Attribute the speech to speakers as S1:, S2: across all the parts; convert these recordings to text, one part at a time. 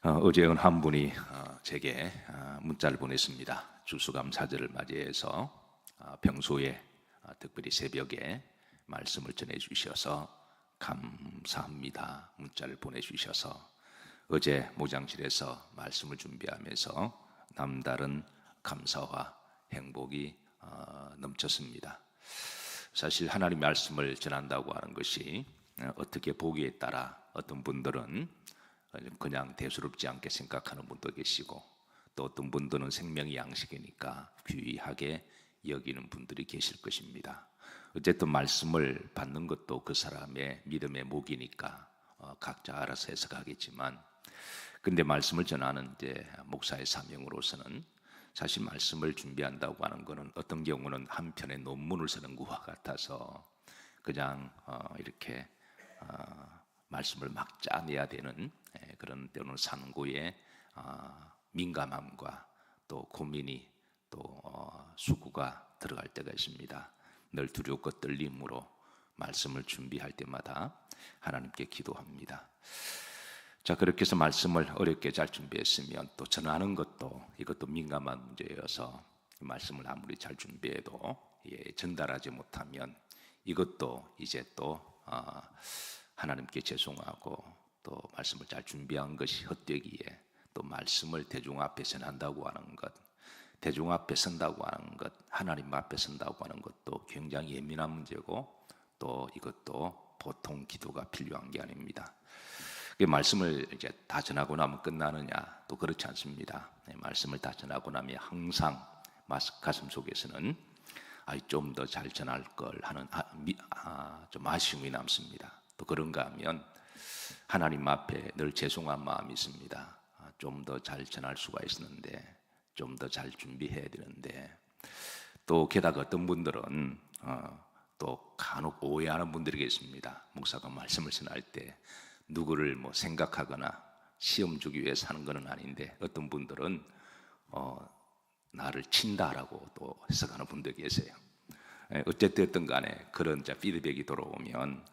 S1: 어제 한 분이 제게 문자를 보냈습니다. 추수감사절을 맞이해서 평소에 특별히 새벽에 말씀을 전해주셔서 감사합니다. 문자를 보내주셔서 어제 목장실에서 말씀을 준비하면서 남다른 감사와 행복이 넘쳤습니다. 사실 하나님 말씀을 전한다고 하는 것이 어떻게 보기에 따라 어떤 분들은 그냥 대수롭지 않게 생각하는 분도 계시고, 또 어떤 분들은 생명이 양식이니까 귀하게 여기는 분들이 계실 것입니다. 어쨌든 말씀을 받는 것도 그 사람의 믿음의 목이니까 각자 알아서 해석하겠지만, 근데 말씀을 전하는 이제 목사의 사명으로서는 사실 말씀을 준비한다고 하는 것은 어떤 경우는 한 편의 논문을 쓰는 것과 같아서 그냥 이렇게 말씀을 막 짜내야 되는 그런 때로는 산고의 민감함과 또 고민이 또 수고가 들어갈 때가 있습니다. 늘 두렵고 떨림으로 말씀을 준비할 때마다 하나님께 기도합니다. 자, 그렇게 해서 말씀을 어렵게 잘 준비했으면 또 전하는 것도 이것도 민감한 문제여서 말씀을 아무리 잘 준비해도 전달하지 못하면 이것도 이제 또 하나님께 죄송하고, 또 말씀을 잘 준비한 것이 헛되기에 또 말씀을 대중 앞에 전한다고 하는 것, 대중 앞에 선다고 하는 것, 하나님 앞에 선다고 하는 것도 굉장히 예민한 문제고, 또 이것도 보통 기도가 필요한 게 아닙니다. 말씀을 이제 다 전하고 나면 끝나느냐? 또 그렇지 않습니다. 말씀을 다 전하고 나면 항상 가슴 속에서는 좀 더 잘 전할 걸 하는 좀 아쉬움이 남습니다. 또 그런가 하면 하나님 앞에 늘 죄송한 마음이 있습니다. 좀 더 잘 전할 수가 있었는데, 좀 더 잘 준비해야 되는데, 또 게다가 어떤 분들은 또 간혹 오해하는 분들이 계십니다. 목사가 말씀을 전할 때 누구를 뭐 생각하거나 시험 주기 위해서 하는 것은 아닌데, 어떤 분들은 나를 친다라고 또 해석하는 분들 계세요. 어쨌든 간에 그런 피드백이 들어오면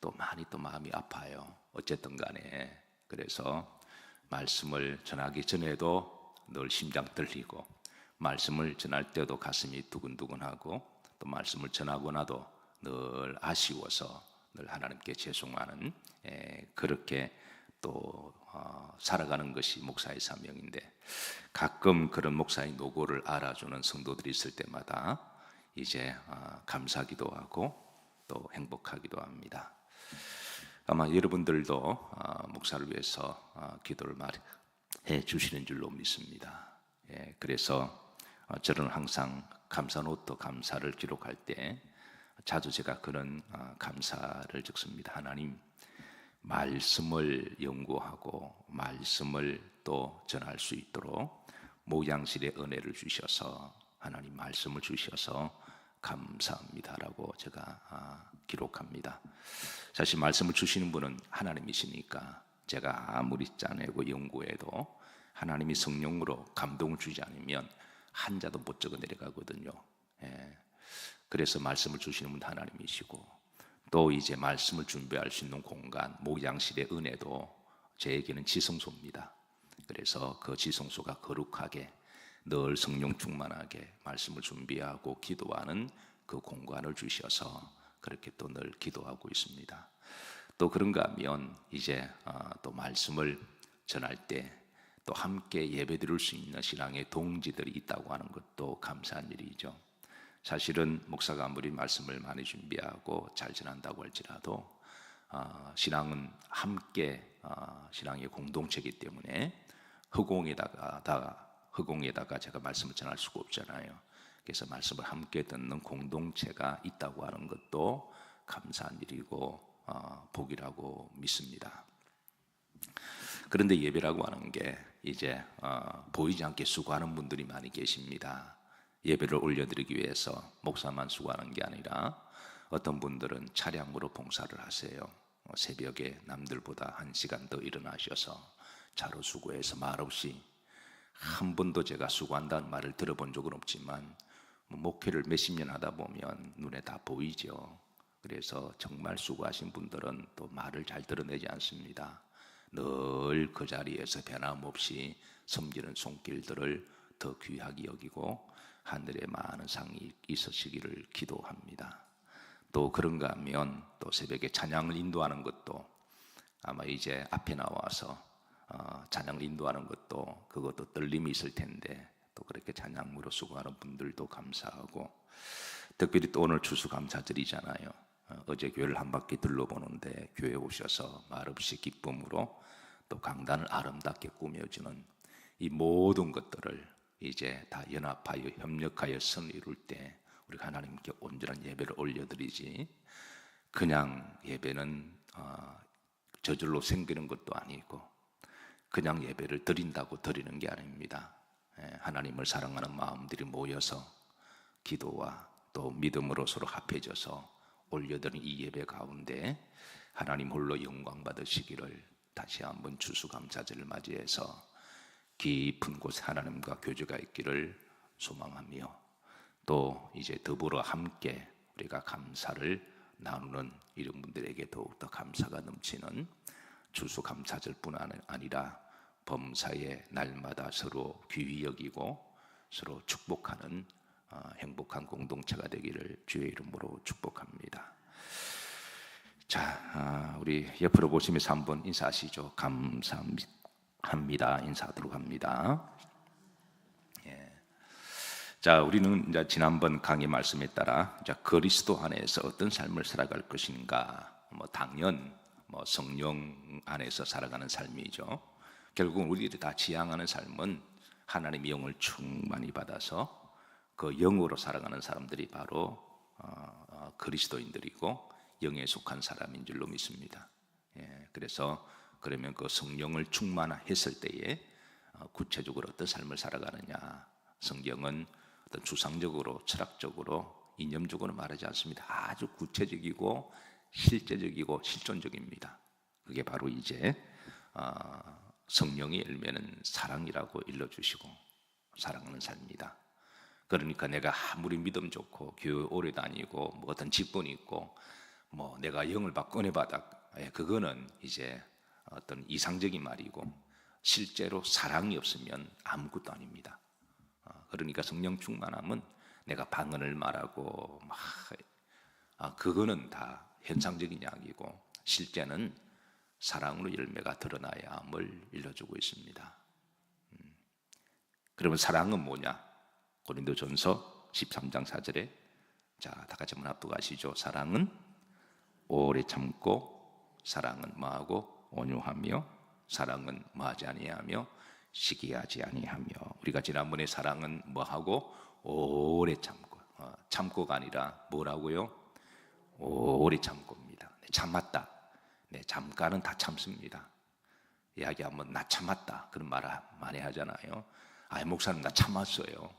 S1: 또 많이 또 마음이 아파요. 어쨌든 간에 그래서 말씀을 전하기 전에도 늘 심장 떨리고, 말씀을 전할 때도 가슴이 두근두근하고, 또 말씀을 전하고 나도 늘 아쉬워서 늘 하나님께 죄송하는, 그렇게 또 살아가는 것이 목사의 사명인데, 가끔 그런 목사의 노고를 알아주는 성도들이 있을 때마다 이제 감사하기도 하고 또 행복하기도 합니다. 아마 여러분들도 목사를 위해서 기도를 해 주시는 줄로 믿습니다. 그래서 저는 항상 감사노트 감사를 기록할 때 자주 제가 그런 감사를 적습니다. 하나님, 말씀을 연구하고 말씀을 또 전할 수 있도록 목양실의 은혜를 주셔서, 하나님 말씀을 주셔서 감사합니다라고 제가 기록합니다. 사실 말씀을 주시는 분은 하나님이시니까 제가 아무리 짜내고 연구해도 하나님이 성령으로 감동을 주지 않으면 한 자도 못 적어 내려가거든요. 그래서 말씀을 주시는 분 하나님이시고, 또 이제 말씀을 준비할 수 있는 공간, 목양실의 은혜도 저에게는 지성소입니다. 그래서 그 지성소가 거룩하게 늘 성령 충만하게 말씀을 준비하고 기도하는 그 공간을 주셔서 그렇게 또 늘 기도하고 있습니다. 또 그런가 하면 이제 또 말씀을 전할 때 또 함께 예배드릴 수 있는 신앙의 동지들이 있다고 하는 것도 감사한 일이죠. 사실은 목사가 아무리 말씀을 많이 준비하고 잘 전한다고 할지라도 신앙은 함께 신앙의 공동체이기 때문에 허공에다가 제가 말씀을 전할 수가 없잖아요. 그래서 말씀을 함께 듣는 공동체가 있다고 하는 것도 감사한 일이고 복이라고 믿습니다. 그런데 예배라고 하는 게 이제 보이지 않게 수고하는 분들이 많이 계십니다. 예배를 올려드리기 위해서 목사만 수고하는 게 아니라 어떤 분들은 차량으로 봉사를 하세요. 새벽에 남들보다 1시간 더 일어나셔서 차로 수고해서 말없이, 한 번도 제가 수고한다는 말을 들어본 적은 없지만 목회를 몇십 년 하다 보면 눈에 다 보이죠. 그래서 정말 수고하신 분들은 또 말을 잘 드러내지 않습니다. 늘 그 자리에서 변함없이 섬기는 손길들을 더 귀하게 여기고 하늘에 많은 상이 있으시기를 기도합니다. 또 그런가 하면 또 새벽에 찬양을 인도하는 것도 아마 이제 앞에 나와서 찬양을 인도하는 것도 그것도 떨림이 있을 텐데 또 그렇게 찬양으로 수고하는 분들도 감사하고, 특별히 또 오늘 추수감사절이잖아요. 어제 교회를 한 바퀴 둘러보는데 교회 오셔서 말없이 기쁨으로 또 강단을 아름답게 꾸며주는 이 모든 것들을 이제 다 연합하여 협력하여 선을 이룰 때 우리가 하나님께 온전한 예배를 올려드리지, 그냥 예배는 저절로 생기는 것도 아니고 그냥 예배를 드린다고 드리는 게 아닙니다. 하나님을 사랑하는 마음들이 모여서 기도와 또 믿음으로 서로 합해져서 올려드린 이 예배 가운데 하나님 홀로 영광 받으시기를 다시 한번 추수감사절을 맞이해서 깊은 곳에 하나님과 교제가 있기를 소망하며, 또 이제 더불어 함께 우리가 감사를 나누는 이런 분들에게 더욱더 감사가 넘치는 추수감사절뿐 아니라 범사에 날마다 서로 귀히 여기고 서로 축복하는 행복한 공동체가 되기를 주의 이름으로 축복합니다. 자, 우리 옆으로 보시면서 한번 인사하시죠. 감사합니다. 인사하도록 합니다. 예. 자, 우리는 이제 지난번 강의 말씀에 따라 이제 그리스도 안에서 어떤 삶을 살아갈 것인가, 당연 성령 안에서 살아가는 삶이죠. 결국은 우리들이 다 지향하는 삶은 하나님의 영을 충만히 받아서 그 영으로 살아가는 사람들이 바로 그리스도인들이고 영에 속한 사람인 줄로 믿습니다. 그래서 그러면 그 성령을 충만했을 때에 구체적으로 어떤 삶을 살아가느냐, 성경은 어떤 추상적으로 철학적으로 이념적으로 말하지 않습니다. 아주 구체적이고 실제적이고 실존적입니다. 그게 바로 이제 성령의 열매는 사랑이라고 일러주시고 사랑하는 삶이다. 그러니까 내가 아무리 믿음 좋고 교회 오래 다니고 어떤 직분이 있고 내가 영을 받고 은혜 받아, 그거는 이제 어떤 이상적인 말이고 실제로 사랑이 없으면 아무것도 아닙니다. 그러니까 성령 충만함은 내가 방언을 말하고 그거는 다 현상적인 이야기고 실제는 사랑으로 열매가 드러나야 함을 일러주고 있습니다. 그러면 사랑은 뭐냐? 고린도전서 13장 4절에 자, 다 같이 한번 합독하시죠. 사랑은 오래 참고, 사랑은 뭐하고 온유하며, 사랑은 뭐하지 아니하며 시기하지 아니하며. 우리가 지난번에 사랑은 뭐하고 오래 참고, 참고가 아니라 뭐라고요? 오래 참고입니다. 참았다. 네, 잠깐은 다 참습니다. 이야기하면 나 참았다 그런 말 많이 하잖아요. 목사님 나 참았어요.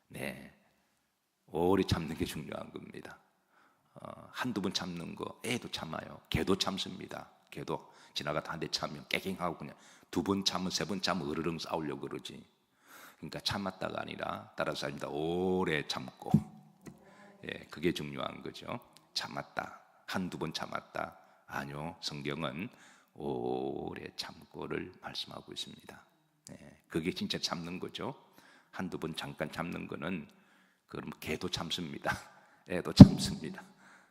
S1: 네, 오래 참는 게 중요한 겁니다. 한두 번 참는 거 애도 참아요. 개도 참습니다. 개도 지나가다 한 대 참으면 깨갱하고 그냥 두 번 참으면 세 번 참으면 으르렁 싸우려고 그러지. 그러니까 참았다가 아니라 따라서 아닙니다. 오래 참고, 그게 중요한 거죠. 참았다, 한두 번 참았다. 아니요, 성경은 오래 참고를 말씀하고 있습니다. 그게 진짜 참는 거죠. 한두 번 잠깐 참는 거는 그럼 개도 참습니다. 애도 참습니다.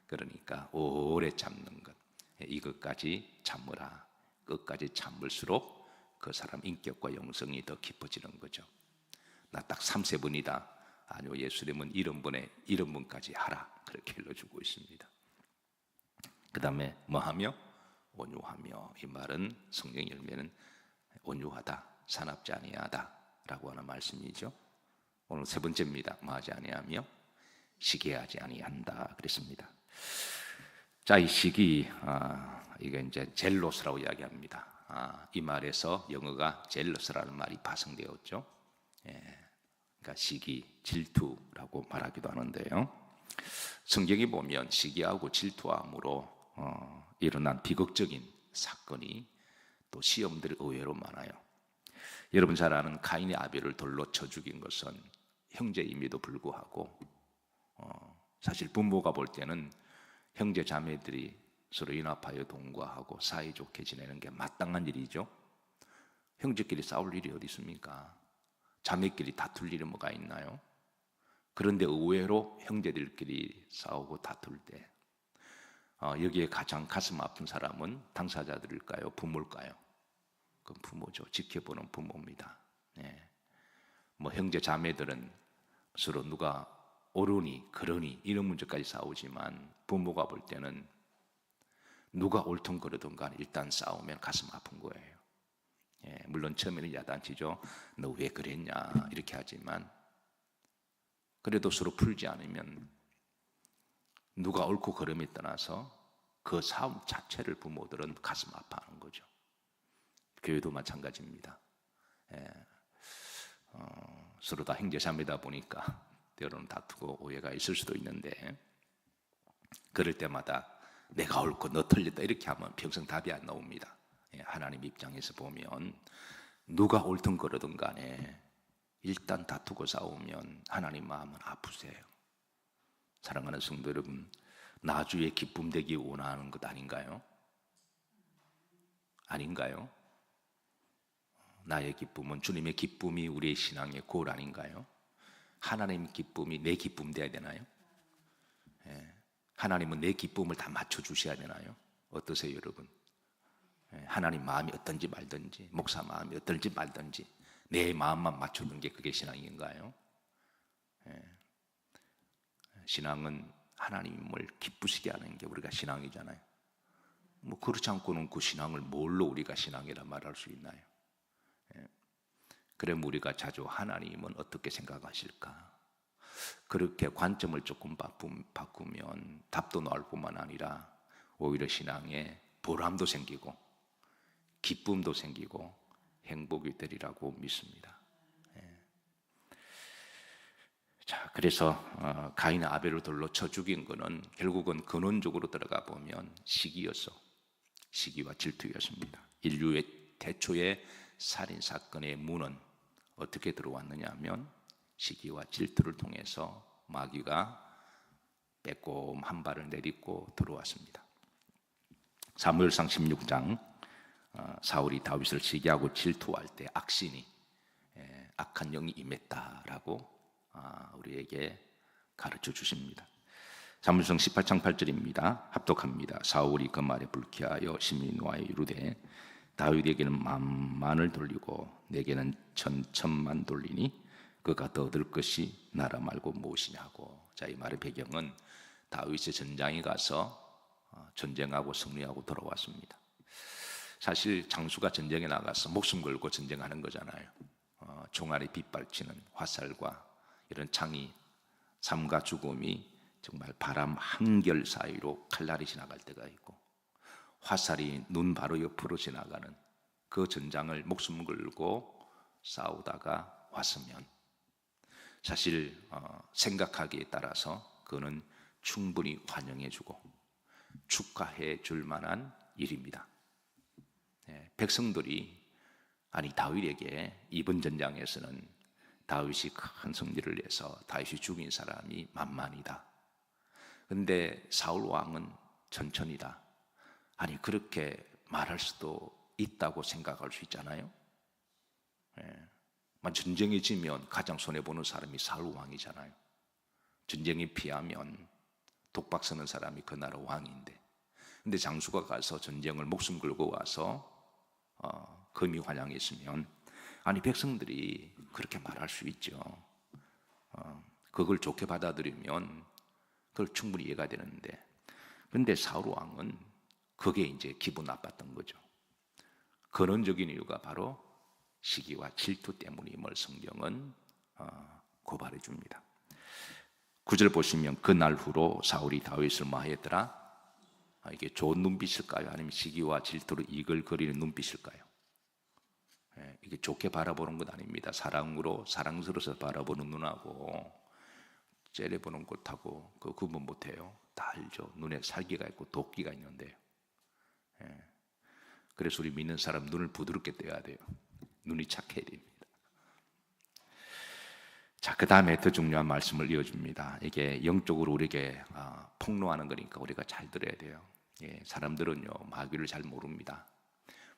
S1: 그러니까 오래 참는 것, 이것까지 참으라. 끝까지 참을수록 그 사람 인격과 영성이 더 깊어지는 거죠. 나 딱 3세번이다. 아니요, 예수님은 70번까지 하라. 그렇게 일러주고 있습니다. 그 다음에 뭐하며? 온유하며. 이 말은 성령 열매는 온유하다, 사납지 아니하다 라고 하는 말씀이죠. 오늘 세 번째입니다. 뭐하지 아니하며 시기하지 아니한다 그랬습니다. 자, 이 시기, 이게 이제 젤로스라고 이야기합니다. 이 말에서 영어가 젤러스라는 말이 파생되었죠. 그러니까 시기, 질투라고 말하기도 하는데요. 성경에 보면 시기하고 질투함으로 일어난 비극적인 사건이 또 시험들이 의외로 많아요. 여러분 잘 아는 가인이 아벨을 돌로 쳐 죽인 것은 형제임에도 불구하고 사실 부모가 볼 때는 형제 자매들이 서로 연합하여 동거하고 사이좋게 지내는 게 마땅한 일이죠. 형제끼리 싸울 일이 어디 있습니까? 자매끼리 다툴 일이 뭐가 있나요? 그런데 의외로 형제들끼리 싸우고 다툴 때 여기에 가장 가슴 아픈 사람은 당사자들일까요? 부모일까요? 그건 부모죠. 지켜보는 부모입니다. 예. 뭐 형제 자매들은 서로 누가 옳으니 그러니 이런 문제까지 싸우지만 부모가 볼 때는 누가 옳든 그러든 간에 일단 싸우면 가슴 아픈 거예요. 예, 물론 처음에는 야단치죠. 너 왜 그랬냐 이렇게 하지만 그래도 서로 풀지 않으면 누가 옳고 그름에 떠나서 그 싸움 자체를 부모들은 가슴 아파하는 거죠. 교회도 마찬가지입니다. 예, 서로 다 형제자매다 보니까 때로는 다투고 오해가 있을 수도 있는데 그럴 때마다 내가 옳고 너 틀렸다 이렇게 하면 평생 답이 안 나옵니다. 예, 하나님 입장에서 보면 누가 옳든 그러든 간에 일단 다투고 싸우면 하나님 마음은 아프세요. 사랑하는 성도 여러분, 나주의 기쁨 되기 원하는 것 아닌가요? 아닌가요? 나의 기쁨은 주님의 기쁨이 우리의 신앙의 골 아닌가요? 하나님의 기쁨이 내 기쁨 되어야 되나요? 예. 하나님은 내 기쁨을 다 맞춰주셔야 되나요? 어떠세요 여러분? 예. 하나님 마음이 어떤지 말든지 목사 마음이 어떨지 말든지 내 마음만 맞추는 게 그게 신앙인가요? 예. 신앙은 하나님을 기쁘시게 하는 게 우리가 신앙이잖아요. 뭐 그렇지 않고는 그 신앙을 뭘로 우리가 신앙이라 말할 수 있나요? 예. 그럼 우리가 자주 하나님은 어떻게 생각하실까? 그렇게 관점을 조금 바꾸면 답도 나올 뿐만 아니라 오히려 신앙에 보람도 생기고 기쁨도 생기고 행복이 되리라고 믿습니다. 예. 자, 그래서 가인의 아벨을 돌로 쳐 죽인 것은 결국은 근원적으로 들어가 보면 시기였어. 시기와 질투였습니다. 인류의 태초의 살인 사건의 문은 어떻게 들어왔느냐 하면 시기와 질투를 통해서 마귀가 빼꼼 한 발을 내딛고 들어왔습니다. 사무엘상 16장 사울이 다윗을 시기하고 질투할 때 악신이 악한 영이 임했다라고 우리에게 가르쳐 주십니다. 사무엘상 18장 8절입니다. 합독합니다. 사울이 그 말에 불쾌하여 심히 노하여 이르되 다윗에게는 만만을 돌리고 내게는 천천만 돌리니 그가 더 얻을 것이 나라 말고 무엇이냐고. 자, 이 말의 배경은 다윗의 전장에 가서 전쟁하고 승리하고 돌아왔습니다. 사실 장수가 전쟁에 나가서 목숨 걸고 전쟁하는 거잖아요. 총알이 빗발치는 화살과 이런 창이 삶과 죽음이 정말 바람 한결 사이로 칼날이 지나갈 때가 있고 화살이 눈 바로 옆으로 지나가는 그 전장을 목숨 걸고 싸우다가 왔으면 사실 생각하기에 따라서 그는 충분히 환영해주고 축하해 줄 만한 일입니다. 백성들이 아니 다윗에게 이번 전장에서는 다윗이 큰 승리를 내서 다윗이 죽인 사람이 만만이다. 그런데 사울 왕은 천천이다. 아니 그렇게 말할 수도 있다고 생각할 수 있잖아요. 전쟁이 지면 가장 손해보는 사람이 사울 왕이잖아요. 전쟁이 피하면 독박 서는 사람이 그 나라 왕인데 근데 장수가 가서 전쟁을 목숨 걸고 와서 금이 환영했으면 아니 백성들이 그렇게 말할 수 있죠. 그걸 좋게 받아들이면 그걸 충분히 이해가 되는데 근데 사울 왕은 그게 이제 기분 나빴던 거죠. 근원적인 이유가 바로 시기와 질투 때문임을 성경은 고발해 줍니다. 9절 보시면 그날 후로 사울이 다윗을 뭐하였더라? 이게 좋은 눈빛일까요? 아니면 시기와 질투로 이글거리는 눈빛일까요? 이게 좋게 바라보는 것 아닙니다. 사랑으로 사랑스러워서 바라보는 눈하고 째려보는 것하고 그 구분 못해요. 다 알죠. 눈에 살기가 있고 도끼가 있는데요. 그래서 우리 믿는 사람 눈을 부드럽게 떼야 돼요. 눈이 착해야 됩니다. 자, 그 다음에 더 중요한 말씀을 이어줍니다. 이게 영적으로 우리에게 폭로하는 거니까 우리가 잘 들어야 돼요. 사람들은요 마귀를 잘 모릅니다.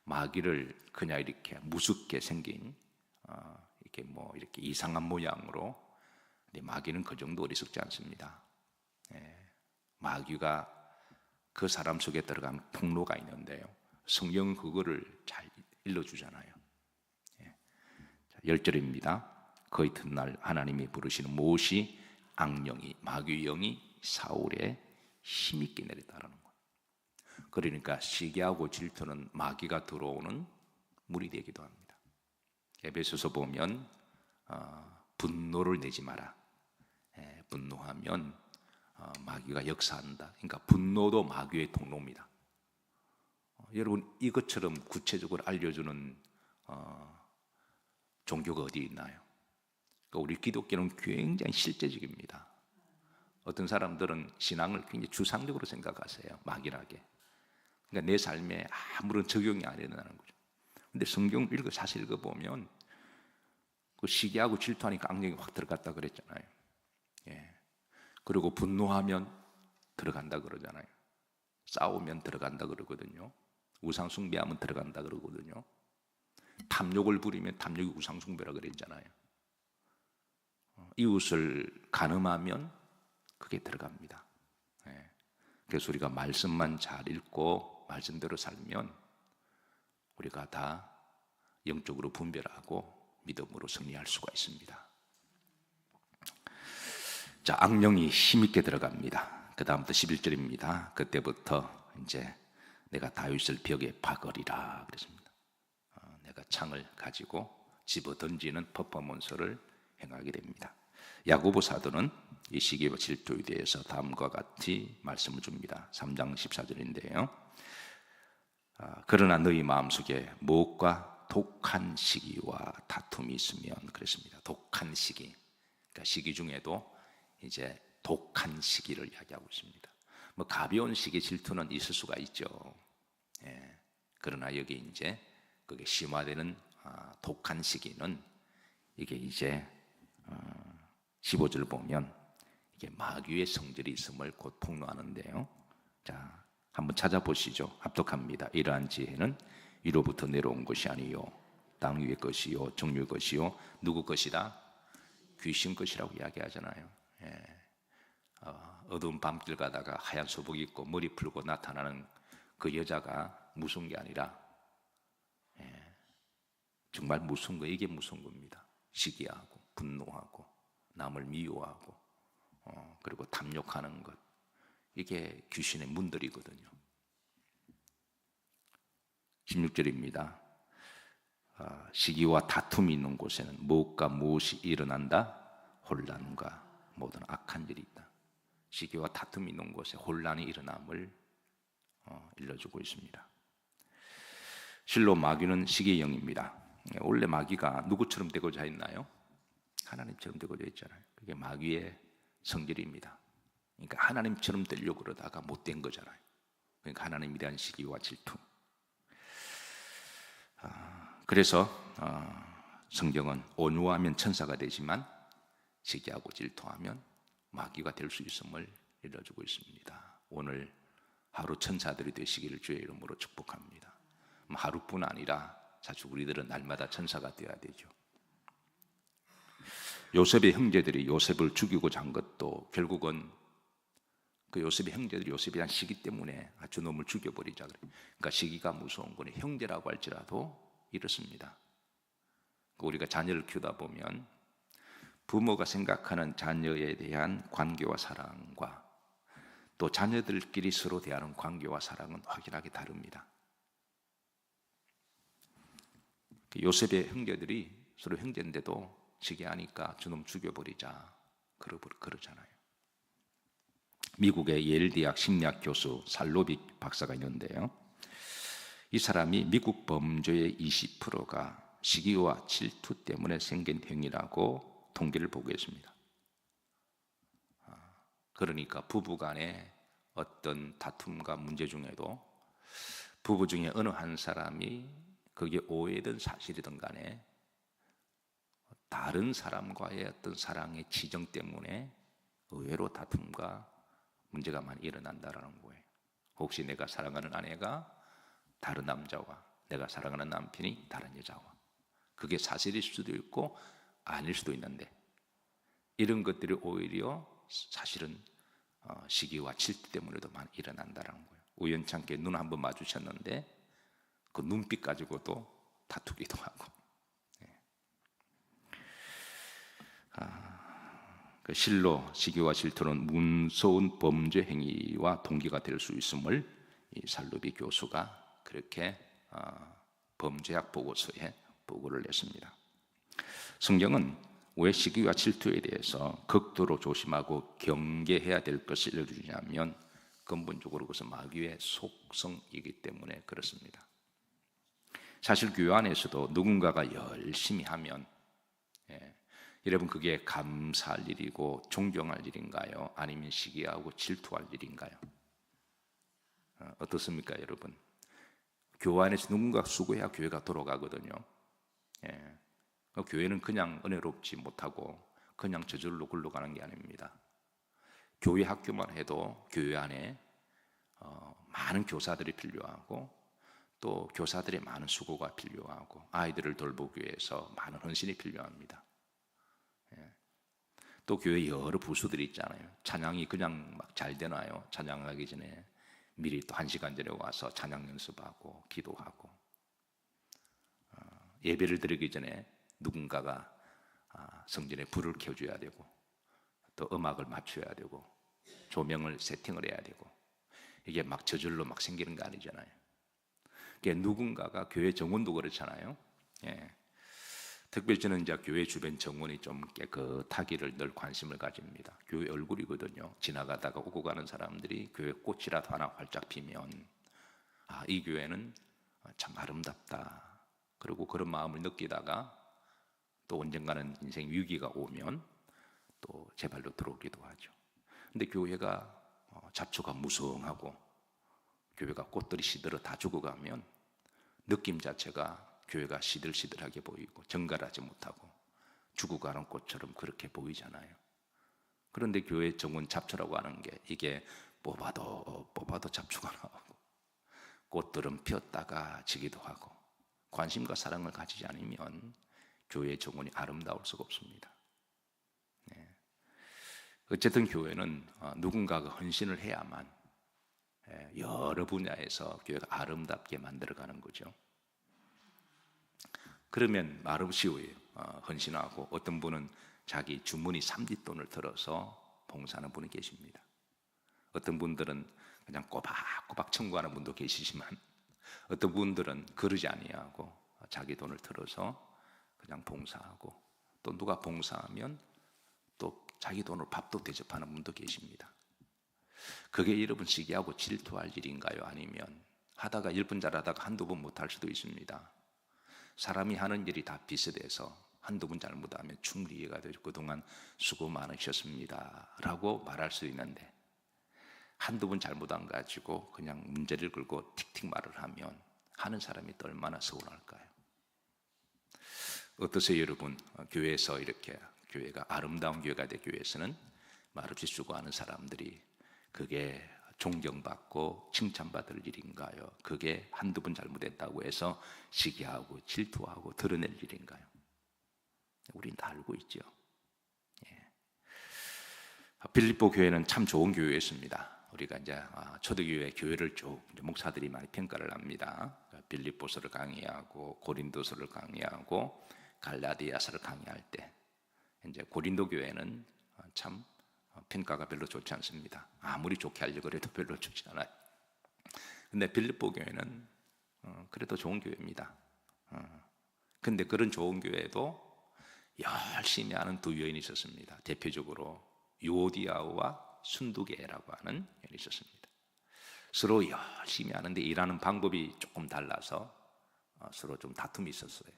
S1: 마귀를 그냥 이렇게 무섭게 생긴 이렇게 뭐 이렇게 이상한 모양으로, 근데 마귀는 그 정도 어리석지 않습니다. 마귀가 그 사람 속에 들어가면 통로가 있는데요, 성경은 그거를 잘 일러주잖아요. 10절입니다. 그 이튿날 하나님이 부르시는 못이 악령이, 마귀 영이 사울에 힘있게 내렸다라는 거예요. 그러니까 시기하고 질투는 마귀가 들어오는 물이 되기도 합니다. 에베소서 보면 분노를 내지 마라. 분노하면 마귀가 역사한다. 그러니까 분노도 마귀의 통로입니다. 여러분, 이것처럼 구체적으로 알려주는 종교가 어디 있나요? 그러니까 우리 기독교는 굉장히 실제적입니다. 어떤 사람들은 신앙을 굉장히 추상적으로 생각하세요. 막연하게. 그러니까 내 삶에 아무런 적용이 안 일어나는 거죠. 근데 성경 자세히 읽어보면 그 시기하고 질투하니까 악령이 확 들어갔다 그랬잖아요. 그리고 분노하면 들어간다 그러잖아요. 싸우면 들어간다 그러거든요. 우상숭배하면 들어간다 그러거든요. 탐욕을 부리면 탐욕이 우상숭배라 그랬잖아요. 이웃을 간음하면 그게 들어갑니다. 그래서 우리가 말씀만 잘 읽고 말씀대로 살면 우리가 다 영적으로 분별하고 믿음으로 승리할 수가 있습니다. 자, 악령이 힘있게 들어갑니다. 그 다음부터 11절입니다. 그때부터 이제 내가 다윗을 벽에 박으리라 그랬습니다. 내가 창을 가지고 집어 던지는 퍼포먼스를 행하게 됩니다. 야고보 사도는 이 시기와 질투에 대해서 다음과 같이 말씀을 줍니다. 3장 14절인데요. 그러나 너희 마음속에 무엇과 독한 시기와 다툼이 있으면 그랬습니다. 독한 시기. 그러니까 시기 중에도 이제 독한 시기를 이야기하고 있습니다. 뭐 가벼운 시기 질투는 있을 수가 있죠. 그러나 여기 이제 그게 심화되는 독한 시기는 이게 이제 15절 보면 이게 마귀의 성질이 있음을 곧 폭로하는데요. 자, 한번 찾아보시죠. 합독합니다. 이러한 지혜는 위로부터 내려온 것이 아니요 땅 위의 것이요 정류의 것이요 누구 것이다? 귀신 것이라고 이야기하잖아요. 어두운 밤길 가다가 하얀 소복 입고 머리 풀고 나타나는 그 여자가 무서운 게 아니라 정말 무서운 거, 이게 무서운 겁니다. 시기하고 분노하고 남을 미워하고 그리고 탐욕하는 것, 이게 귀신의 문들이거든요. 16절입니다. 시기와 다툼이 있는 곳에는 무엇과 무엇이 일어난다? 혼란과 모든 악한 일이 있다. 시기와 다툼이 있는 곳에 혼란이 일어남을 일러주고 있습니다. 실로 마귀는 시기의 영입니다. 원래 마귀가 누구처럼 되고자 했나요? 하나님처럼 되고자 했잖아요. 그게 마귀의 성질입니다. 그러니까 하나님처럼 되려고 그러다가 못된 거잖아요. 그러니까 하나님에 대한 시기와 질투. 그래서 성경은 온유하면 천사가 되지만 시기하고 질투하면 마귀가 될 수 있음을 일러주고 있습니다. 오늘 하루 천사들이 되시기를 주의 이름으로 축복합니다. 하루뿐 아니라 사실 우리들은 날마다 천사가 되어야 되죠. 요셉의 형제들이 요셉을 죽이고자 한 것도 결국은 그 요셉의 형제들이 요셉에 대한 시기 때문에 저놈을 죽여버리자 그래요. 그러니까 시기가 무서운 거니 형제라고 할지라도 이렇습니다. 우리가 자녀를 키우다 보면 부모가 생각하는 자녀에 대한 관계와 사랑과 또 자녀들끼리 서로 대하는 관계와 사랑은 확연하게 다릅니다. 요셉의 형제들이 서로 형제인데도 시기하니까 저놈 죽여버리자 그러잖아요. 미국의 예일 대학 심리학 교수 살로빅 박사가 있는데요. 이 사람이 미국 범죄의 20%가 시기와 질투 때문에 생긴 행위라고 통계를 보고했습니다. 그러니까 부부 간의 어떤 다툼과 문제 중에도 부부 중에 어느 한 사람이 그게 오해든 사실이든 간에 다른 사람과의 어떤 사랑의 지정 때문에 의외로 다툼과 문제가 많이 일어난다라는 거예요. 혹시 내가 사랑하는 아내가 다른 남자와 내가 사랑하는 남편이 다른 여자와, 그게 사실일 수도 있고 아닐 수도 있는데, 이런 것들이 오히려 사실은 시기와 질투 때문에도 많이 일어난다는 거예요. 우연찮게 눈 한번 마주쳤는데 그 눈빛 가지고도 다투기도 하고. 그 실로 시기와 질투는 무서운 범죄 행위와 동기가 될 수 있음을 이 살루비 교수가 그렇게 범죄학 보고서에 보고를 냈습니다. 성경은 왜 시기와 질투에 대해서 극도로 조심하고 경계해야 될 것을 알려주냐면 근본적으로 그것은 마귀의 속성이기 때문에 그렇습니다. 사실 교회 안에서도 누군가가 열심히 하면 여러분 그게 감사할 일이고 존경할 일인가요? 아니면 시기하고 질투할 일인가요? 어떻습니까 여러분? 교회 안에서 누군가 수고해야 교회가 돌아가거든요. 교회는 그냥 은혜롭지 못하고 그냥 저절로 굴러가는 게 아닙니다. 교회 학교만 해도 교회 안에 많은 교사들이 필요하고 또 교사들의 많은 수고가 필요하고 아이들을 돌보기 위해서 많은 헌신이 필요합니다. 또 교회 여러 부수들이 있잖아요. 찬양이 그냥 막 잘 되나요? 찬양하기 전에 미리 또 1시간 전에 와서 찬양 연습하고 기도하고, 예배를 드리기 전에 누군가가 성전에 불을 켜줘야 되고 또 음악을 맞춰야 되고 조명을 세팅을 해야 되고, 이게 막 저절로 막 생기는 거 아니잖아요. 그러니까 누군가가 교회 정원도 그렇잖아요. 특별히 저는 이제 교회 주변 정원이 좀 깨끗하기를 늘 관심을 가집니다. 교회 얼굴이거든요. 지나가다가 오고 가는 사람들이 교회 꽃이라도 하나 활짝 피면 이 교회는 참 아름답다. 그리고 그런 마음을 느끼다가 또 언젠가는 인생 위기가 오면 또 제 발로 들어오기도 하죠. 근데 교회가 잡초가 무성하고 교회가 꽃들이 시들어 다 죽어가면 느낌 자체가 교회가 시들시들하게 보이고 정갈하지 못하고 죽어가는 꽃처럼 그렇게 보이잖아요. 그런데 교회 정원 잡초라고 하는 게 이게 뽑아도 잡초가 나오고 꽃들은 피었다가 지기도 하고 관심과 사랑을 가지지 않으면 교회의 정원이 아름다울 수가 없습니다. 어쨌든 교회는 누군가가 헌신을 해야만 여러 분야에서 교회가 아름답게 만들어가는 거죠. 그러면 말없이 쉬워요. 헌신하고 어떤 분은 자기 주머니 삼짓돈을 들어서 봉사하는 분이 계십니다. 어떤 분들은 그냥 꼬박꼬박 청구하는 분도 계시지만 어떤 분들은 그러지 아니하고 자기 돈을 들어서 그냥 봉사하고, 또 누가 봉사하면 또 자기 돈으로 밥도 대접하는 분도 계십니다. 그게 여러분 시기하고 질투할 일인가요? 아니면 하다가 10분 잘하다가 한두 번 못할 수도 있습니다. 사람이 하는 일이 다 비슷해서 한두 번 잘못하면 충분히 이해가 되죠. 그동안 수고 많으셨습니다 라고 말할 수 있는데, 한두 번 잘못한 가지고 그냥 문제를 걸고 틱틱 말을 하면 하는 사람이 또 얼마나 서운할까요? 어떠세요 여러분? 교회에서 이렇게 교회가 아름다운 교회가 된 교회에서는 말없이 수고하는 사람들이 그게 존경받고 칭찬받을 일인가요? 그게 한두 번 잘못했다고 해서 시기하고 질투하고 드러낼 일인가요? 우린 다 알고 있죠. 빌립보 교회는 참 좋은 교회였습니다. 우리가 이제 초대교회 교회를 쭉 목사들이 많이 평가를 합니다. 빌립보서를 강의하고 고린도서를 강의하고 갈라디아서를 강의할 때 이제 고린도 교회는 참 평가가 별로 좋지 않습니다. 아무리 좋게 하려고 해도 별로 좋지 않아요. 근데 빌립보 교회는 그래도 좋은 교회입니다. 근데 그런 좋은 교회에도 열심히 하는 두 여인이 있었습니다. 대표적으로 유오디아와 순두계라고 하는 여인이 있었습니다. 서로 열심히 하는데 일하는 방법이 조금 달라서 서로 좀 다툼이 있었어요.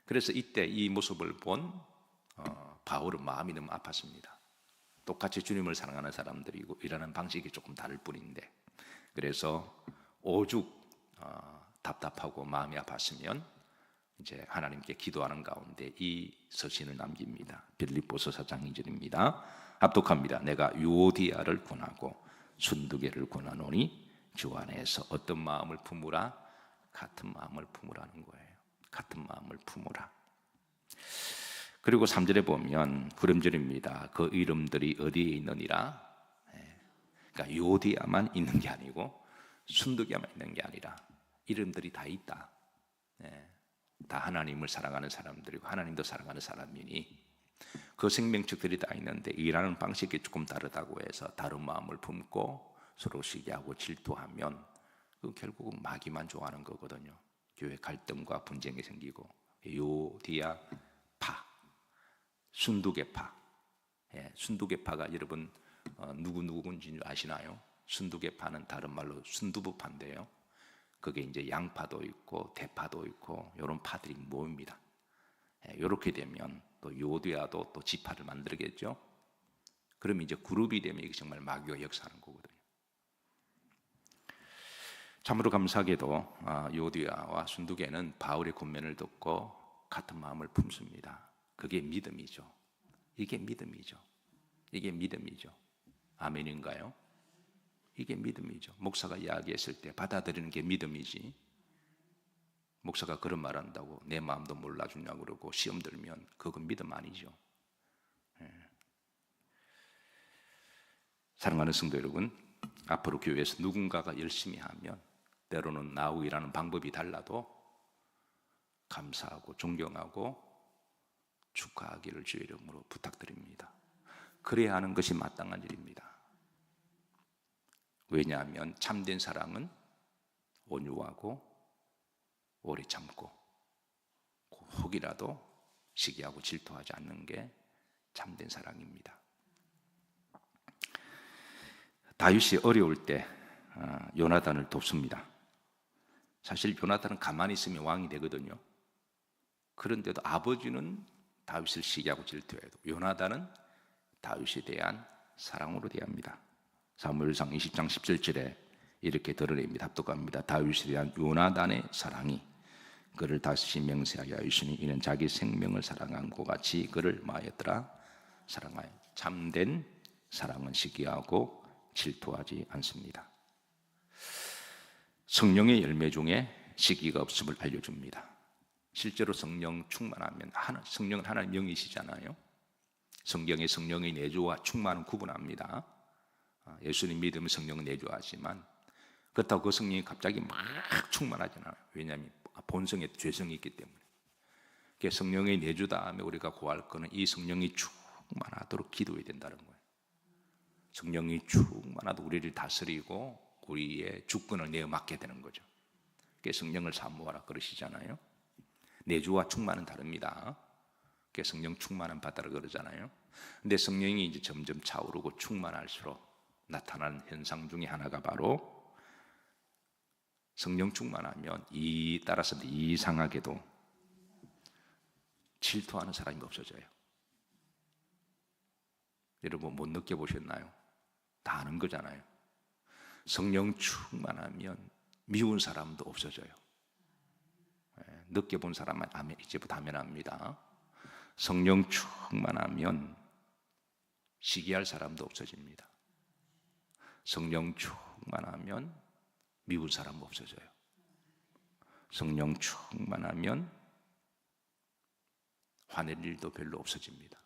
S1: 그래서 이때 이 모습을 본 바울은 마음이 너무 아팠습니다. 똑같이 주님을 사랑하는 사람들이고 일하는 방식이 조금 다를 뿐인데, 그래서 오죽 답답하고 마음이 아팠으면 이제 하나님께 기도하는 가운데 이 서신을 남깁니다. 빌립보서 4장 2절입니다. 합독합니다. 내가 유오디아를 권하고 순두개를 권하노니 주 안에서 어떤 마음을 품으라? 같은 마음을 품으라는 거예요. 같은 마음을 품으라. 그리고 3절에 보면 구름절입니다. 그 이름들이 어디에 있느니라? 그러니까 요디아만 있는 게 아니고 순두개만 있는 게 아니라 이름들이 다 있다. 다 하나님을 사랑하는 사람들이고 하나님도 사랑하는 사람이니 그 생명축들이 다 있는데 일하는 방식이 조금 다르다고 해서 다른 마음을 품고 서로 시기하고 질투하면 그 결국은 마귀만 좋아하는 거거든요. 교회 갈등과 분쟁이 생기고 요디아 파, 순두개파. 순두개파가 여러분 누군지 아시나요? 순두개파는 다른 말로 순두부파인데요. 그게 이제 양파도 있고 대파도 있고 이런 파들이 모입니다. 이렇게 되면 또 요디아도 또 지파를 만들겠죠. 그럼 이제 그룹이 되면 이게 정말 마귀가 역사하는 거거든요. 참으로 감사하게도 요디아와 순두개는 바울의 권면을 듣고 같은 마음을 품습니다. 그게 믿음이죠. 이게 믿음이죠. 이게 믿음이죠. 아멘인가요? 이게 믿음이죠. 목사가 이야기했을 때 받아들이는 게 믿음이지. 목사가 그런 말 한다고 내 마음도 몰라주냐고 그러고 시험 들면 그건 믿음 아니죠. 사랑하는 성도 여러분, 앞으로 교회에서 누군가가 열심히 하면 때로는 나하고 일하는 방법이 달라도 감사하고 존경하고 축하하기를 주의 이름으로 부탁드립니다. 그래야 하는 것이 마땅한 일입니다. 왜냐하면 참된 사랑은 온유하고 오래 참고 혹이라도 시기하고 질투하지 않는 게 참된 사랑입니다. 다윗이 어려울 때 요나단을 돕습니다. 사실 요나단은 가만히 있으면 왕이 되거든요. 그런데도 아버지는 다윗을 시기하고 질투해도 요나단은 다윗에 대한 사랑으로 대합니다. 사무엘상 20장 17절에 이렇게 드러냅니다. 합독합니다. 다윗에 대한 요나단의 사랑이 그를 다시 명세하여 하시니 이는 자기 생명을 사랑한 것 같이 그를 마하였더라. 사랑하여. 참된 사랑은 시기하고 질투하지 않습니다. 성령의 열매 중에 시기가 없음을 알려줍니다. 실제로 성령 충만하면 성령은 하나님 영이시잖아요. 성경에 성령의 내주와 충만은 구분합니다. 예수님 믿으면 성령은 내주하지만 그렇다고 그 성령이 갑자기 막 충만하지 않아요. 왜냐하면 본성에 죄성이 있기 때문에. 성령의 내주 다음에 우리가 구할 것은 이 성령이 충만하도록 기도해야 된다는 거예요. 성령이 충만하도록 우리를 다스리고 우리의 주권을 내어 맡게 되는 거죠. 성령을 사모하라 그러시잖아요. 내주와 충만은 다릅니다. 성령 충만은 받으라 그러잖아요. 근데 성령이 이제 점점 차오르고 충만할수록 나타나는 현상 중에 하나가 바로 성령 충만하면 따라서 이상하게도 질투하는 사람이 없어져요. 여러분 못 느껴보셨나요? 다 아는 거잖아요. 성령 충만하면 미운 사람도 없어져요. 느껴본 사람은 이제부터 아멘합니다. 성령 충만하면 시기할 사람도 없어집니다. 성령 충만하면 미운 사람 없어져요. 성령 충만하면 화낼 일도 별로 없어집니다.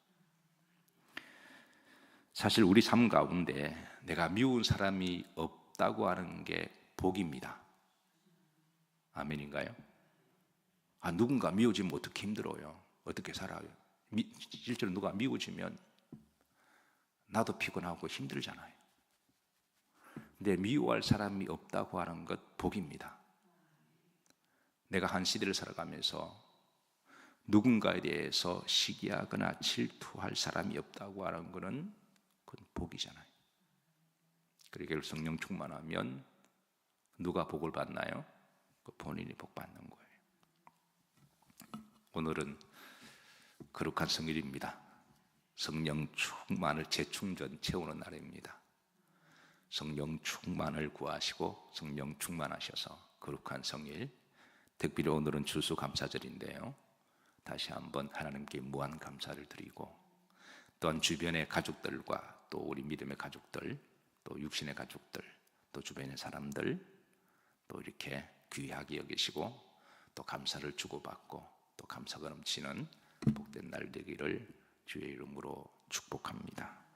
S1: 사실 우리 삶 가운데 내가 미운 사람이 없다고 하는 게 복입니다. 아멘인가요? 누군가 미워지면 어떻게 힘들어요? 어떻게 살아요? 실제로 누가 미워지면 나도 피곤하고 힘들잖아요. 근데 미워할 사람이 없다고 하는 것 복입니다. 내가 한 시대를 살아가면서 누군가에 대해서 시기하거나 질투할 사람이 없다고 하는 것은 그건 복이잖아요. 그러니까 성령 충만하면 누가 복을 받나요? 본인이 복 받는 거예요. 오늘은 거룩한 성일입니다. 성령 충만을 재충전 채우는 날입니다. 성령 충만을 구하시고 성령 충만하셔서 거룩한 성일, 특별히 오늘은 추수감사절인데요. 다시 한번 하나님께 무한 감사를 드리고 또한 주변의 가족들과 또 우리 믿음의 가족들 또 육신의 가족들, 또 주변의 사람들 또 이렇게 귀하게 여기시고 또 감사를 주고받고 또 감사가 넘치는 복된 날 되기를 주의 이름으로 축복합니다.